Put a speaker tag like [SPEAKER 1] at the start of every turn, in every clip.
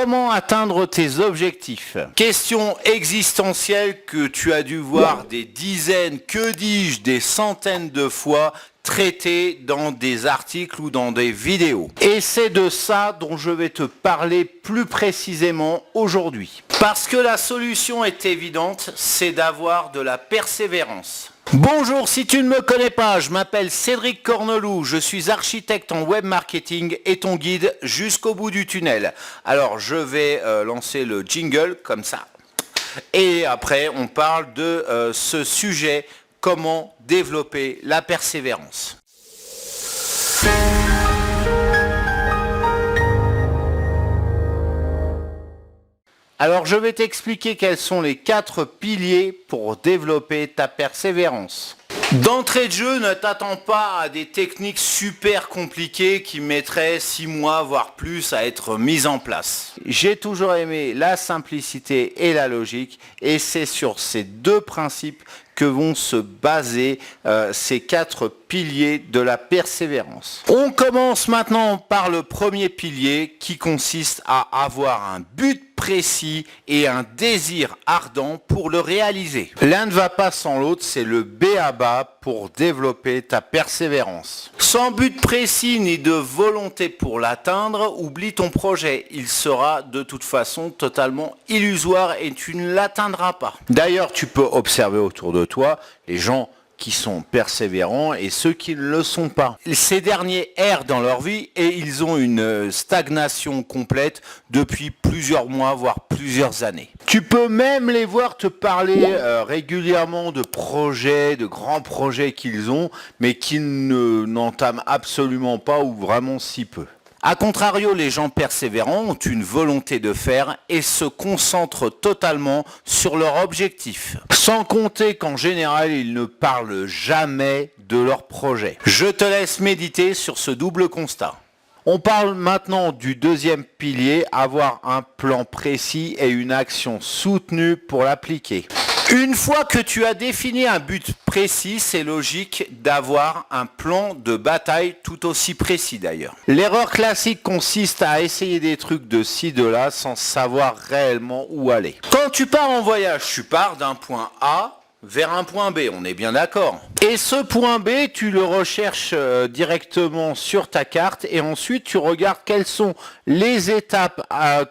[SPEAKER 1] Comment atteindre tes objectifs? Question existentielle que tu as dû voir des dizaines, que dis-je, des centaines de fois traitée dans des articles ou dans des vidéos. Et c'est de ça dont je vais te parler plus précisément aujourd'hui. Parce que la solution est évidente, c'est d'avoir de la persévérance. Bonjour, si tu ne me connais pas, je m'appelle Cédric Corneloup, je suis architecte en web marketing et ton guide jusqu'au bout du tunnel. Alors je vais lancer le jingle comme ça. Et après on parle de ce sujet, comment développer la persévérance. Alors je vais t'expliquer quels sont les 4 piliers pour développer ta persévérance. D'entrée de jeu, ne t'attends pas à des techniques super compliquées qui mettraient 6 mois voire plus à être mises en place. J'ai toujours aimé la simplicité et la logique et c'est sur ces 2 principes que vont se baser ces 4 piliers de la persévérance. On commence maintenant par le premier pilier qui consiste à avoir un but précis et un désir ardent pour le réaliser. L'un ne va pas sans l'autre, c'est le b.a.-ba pour développer ta persévérance. Sans but précis ni de volonté pour l'atteindre, oublie ton projet. Il sera de toute façon totalement illusoire et tu ne l'atteindras pas. D'ailleurs, tu peux observer autour de toi les gens qui sont persévérants et ceux qui ne le sont pas. Ces derniers errent dans leur vie et ils ont une stagnation complète depuis plusieurs mois, voire plusieurs années. Tu peux même les voir te parler régulièrement de projets, de grands projets qu'ils ont, mais qu'ils n'entament absolument pas ou vraiment si peu. A contrario, les gens persévérants ont une volonté de faire et se concentrent totalement sur leur objectif. Sans compter qu'en général, ils ne parlent jamais de leur projet. Je te laisse méditer sur ce double constat. On parle maintenant du deuxième pilier, avoir un plan précis et une action soutenue pour l'appliquer. Une fois que tu as défini un but précis, c'est logique d'avoir un plan de bataille tout aussi précis d'ailleurs. L'erreur classique consiste à essayer des trucs de ci, de là, sans savoir réellement où aller. Quand tu pars en voyage, tu pars d'un point A vers un point B, on est bien d'accord. Et ce point B, tu le recherches directement sur ta carte et ensuite tu regardes quelles sont les étapes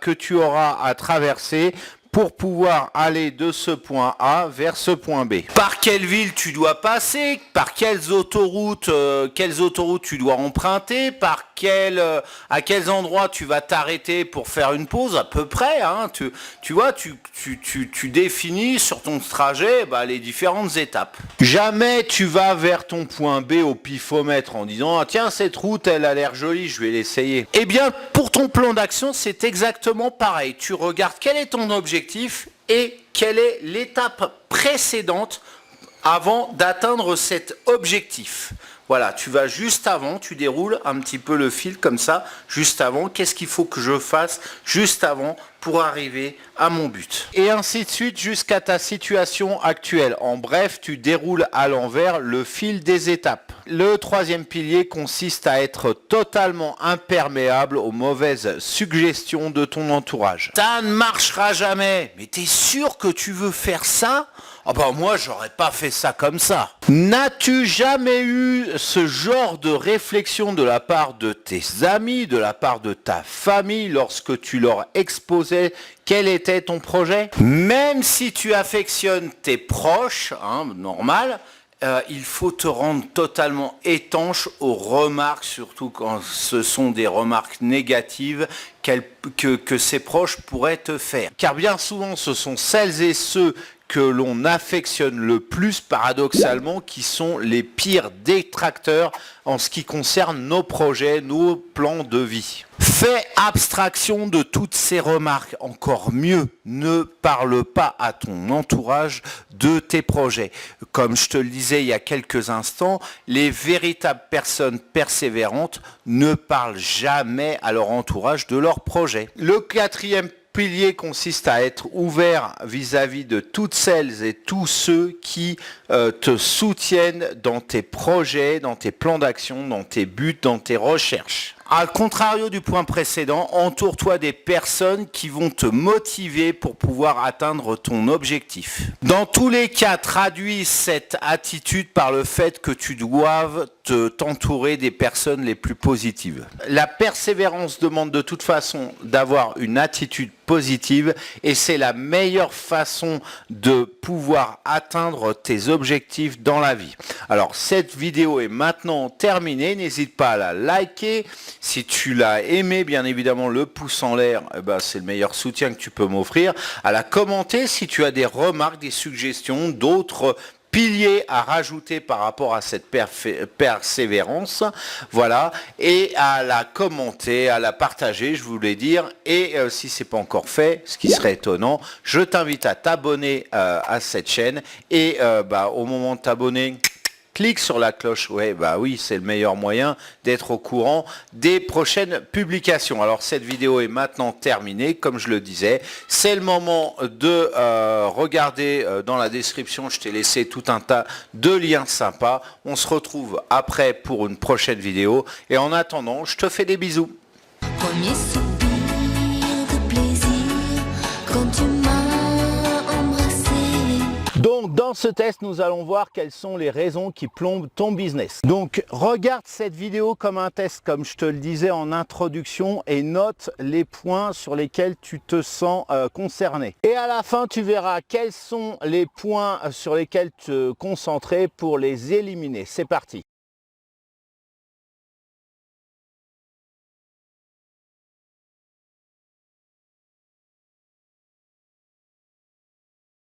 [SPEAKER 1] que tu auras à traverser pour pouvoir aller de ce point A vers ce point B. Par quelle ville tu dois passer, par quelles autoroutes tu dois emprunter, à quels endroits tu vas t'arrêter pour faire une pause à peu près. Hein, tu vois, tu définis sur ton trajet les différentes étapes. Jamais tu vas vers ton point B au pifomètre en disant ah, tiens cette route elle a l'air jolie, je vais l'essayer. Eh bien pour ton plan d'action c'est exactement pareil. Tu regardes quel est ton objectif et quelle est l'étape précédente avant d'atteindre cet objectif. Voilà, tu vas juste avant, tu déroules un petit peu le fil comme ça, juste avant, qu'est-ce qu'il faut que je fasse juste avant pour arriver à mon but. Et ainsi de suite jusqu'à ta situation actuelle. En bref, tu déroules à l'envers le fil des étapes. Le troisième pilier consiste à être totalement imperméable aux mauvaises suggestions de ton entourage. Ça ne marchera jamais, mais t'es sûr que tu veux faire ça ? Ah ben moi j'aurais pas fait ça comme ça. N'as-tu jamais eu ce genre de réflexion de la part de tes amis, de la part de ta famille lorsque tu leur exposais quel était ton projet ? Même si tu affectionnes tes proches, normal, il faut te rendre totalement étanche aux remarques, surtout quand ce sont des remarques négatives que ces proches pourraient te faire. Car bien souvent ce sont celles et ceux que l'on affectionne le plus, paradoxalement, qui sont les pires détracteurs en ce qui concerne nos projets, nos plans de vie. Fais abstraction de toutes ces remarques. Encore mieux, ne parle pas à ton entourage de tes projets. Comme je te le disais il y a quelques instants, les véritables personnes persévérantes ne parlent jamais à leur entourage de leurs projets. Le quatrième pilier consiste à être ouvert vis-à-vis de toutes celles et tous ceux qui te soutiennent dans tes projets, dans tes plans d'action, dans tes buts, dans tes recherches. À contrario du point précédent, entoure-toi des personnes qui vont te motiver pour pouvoir atteindre ton objectif. Dans tous les cas, traduis cette attitude par le fait que tu doives t'entourer des personnes les plus positives. La persévérance demande de toute façon d'avoir une attitude positive et c'est la meilleure façon de pouvoir atteindre tes objectifs dans la vie. Alors cette vidéo est maintenant terminée, n'hésite pas à la liker. Si tu l'as aimé, bien évidemment le pouce en l'air, c'est le meilleur soutien que tu peux m'offrir. À la commenter si tu as des remarques, des suggestions, d'autres piliers à rajouter par rapport à cette persévérance, voilà, et à la commenter, à la partager, je voulais dire, et si c'est pas encore fait, ce qui serait étonnant, je t'invite à t'abonner à cette chaîne, et au moment de t'abonner, clique sur la cloche, oui, c'est le meilleur moyen d'être au courant des prochaines publications. Alors cette vidéo est maintenant terminée, comme je le disais, c'est le moment de regarder dans la description, je t'ai laissé tout un tas de liens sympas. On se retrouve après pour une prochaine vidéo, et en attendant, je te fais des bisous.
[SPEAKER 2] Premier soupir de plaisir quand tu m'as embrassé.
[SPEAKER 1] Donc dans ce test, nous allons voir quelles sont les raisons qui plombent ton business. Donc regarde cette vidéo comme un test, comme je te le disais en introduction, et note les points sur lesquels tu te sens concerné. Et à la fin, tu verras quels sont les points sur lesquels te concentrer pour les éliminer. C'est parti.